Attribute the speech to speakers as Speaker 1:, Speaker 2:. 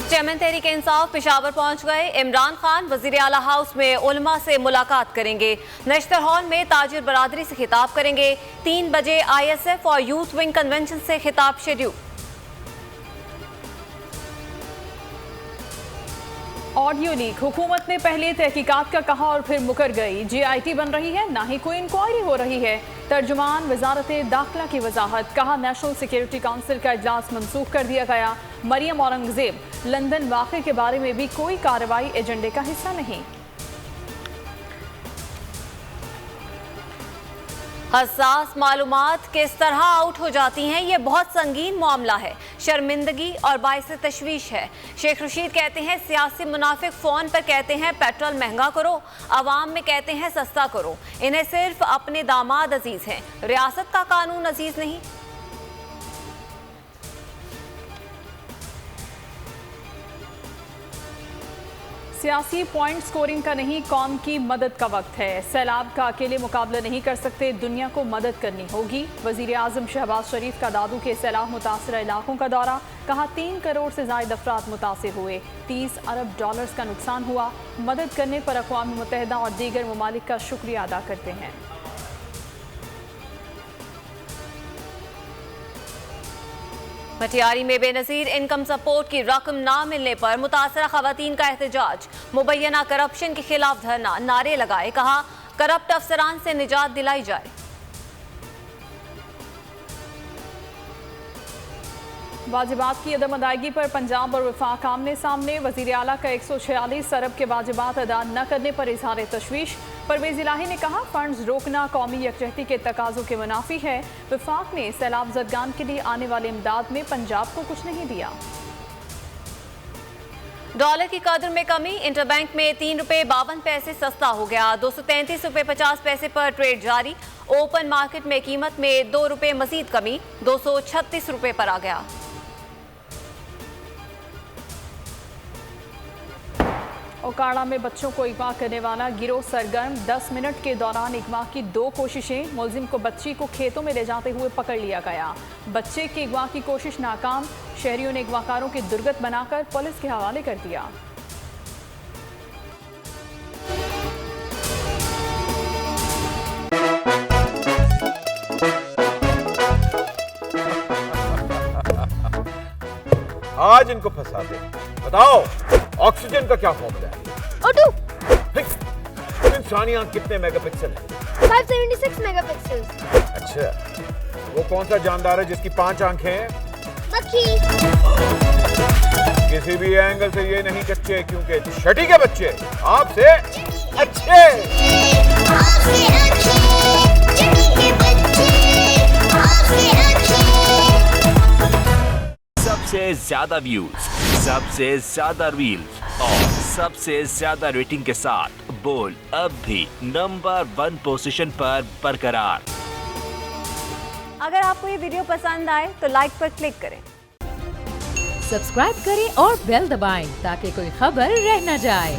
Speaker 1: Chairman Tehreek Insaf Peshawar पहुंच गए। इमरान खान वजीर आला हाउस में उलमा से मुलाकात करेंगे। नश्तर हॉल में ताजिर बरादरी से खिताब करेंगे। 3 बजे ISF और यूथ विंग कन्वेंशन से खिताब शेड्यूल।
Speaker 2: ऑडियो लीक, हुकूमत ने पहले तहकीकात का कहा और फिर मुकर गई। JIT बन रही है, ना ही कोई इंक्वायरी हो रही है। तर्जुमान वजारत दाखिला की वजाहत, कहा नेशनल सिक्योरिटी काउंसिल का इजलास मनसूख कर दिया गया। मरियम औरंगजेब, लंदन वाक़े के बारे में भी कोई कार्रवाई एजेंडे का हिस्सा नहीं।
Speaker 1: हसास मालूमात किस तरह आउट हो जाती हैं, ये बहुत संगीन मामला है, शर्मिंदगी और बाइस तशवीश है। शेख रशीद कहते हैं सियासी मुनाफिक फ़ोन पर कहते हैं पेट्रोल महंगा करो, अवाम में कहते हैं सस्ता करो। इन्हें सिर्फ अपने दामाद अजीज़ हैं, रियासत का कानून अजीज़ नहीं।
Speaker 2: सियासी पॉइंट स्कोरिंग का नहीं, कौम की मदद का वक्त है। सैलाब का अकेले मुकाबला नहीं कर सकते, दुनिया को मदद करनी होगी। वज़ीर आज़म शहबाज शरीफ का दादू के सैलाब मुतासरा इलाकों का दौरा, कहा 3 करोड़ से ज़ायद अफराद मुतासिर हुए, 30 अरब डॉलर्स का नुकसान हुआ। मदद करने पर अक़वाम मुत्तहिदा और दीगर ममालिक का शुक्रिया अदा करते हैं।
Speaker 1: मटियारी में बेनज़ीर इनकम सपोर्ट की रकम ना मिलने पर मुतासरा खवातीन का एहतजाज, मुबैना करप्शन के खिलाफ धरना, नारे लगाए, कहा करप्ट अफसरान से निजात दिलाई जाए।
Speaker 2: वाजिबात की अदम अदायगी पर पंजाब और वफाक आमने सामने। वज़ीर आला का 146 अरब के वाजिबात अदा न करने पर इजहार तशवीश। परवेज़ इलाही ने कहा फंड्स रोकना कौमी यकजहती के तकाज़ों के मुनाफी है। वफाक ने सैलाब ज़दगान के लिए आने वाले इमदाद में पंजाब को कुछ नहीं दिया।
Speaker 1: डॉलर की कदर में कमी, इंटरबैंक में 3 रुपये 52 पैसे सस्ता हो गया। 233 रुपये 50 पैसे पर ट्रेड जारी। ओपन मार्केट में कीमत में 2 रुपये मजीद कमी, 236 रुपये पर आ गया।
Speaker 2: ओकाड़ा में बच्चों को अगवा करने वाला गिरोह सरगर्म, 10 मिनट के दौरान अगवा की 2 कोशिशें। मुलजिम को बच्ची को खेतों में ले जाते हुए पकड़ लिया गया। बच्चे के अगवा की कोशिश नाकाम, शहरियों ने अगवाकारों की दुर्गत बनाकर पुलिस के हवाले कर दिया।
Speaker 3: आज इनको फंसा दे। बताओ ऑक्सीजन का क्या फॉर्मूला है?
Speaker 4: O2।
Speaker 3: इंसानी आंख कितने मेगापिक्सल है?
Speaker 4: 576 मेगापिक्सल।
Speaker 3: अच्छा, वो कौन सा जानदार है जिसकी 5 आंखें हैं?
Speaker 4: मक्खी।
Speaker 3: किसी भी एंगल से ये नहीं कच्चे, क्योंकि छठी के बच्चे आपसे अच्छे।
Speaker 5: सबसे ज्यादा व्यूज, सबसे ज्यादा रील्स और सबसे ज्यादा रेटिंग के साथ बोल अब भी नंबर 1 पोजीशन पर बरकरार।
Speaker 1: अगर आपको ये वीडियो पसंद आए तो लाइक पर क्लिक करें,
Speaker 6: सब्सक्राइब करें और बेल दबाएं ताकि कोई खबर रह न जाए।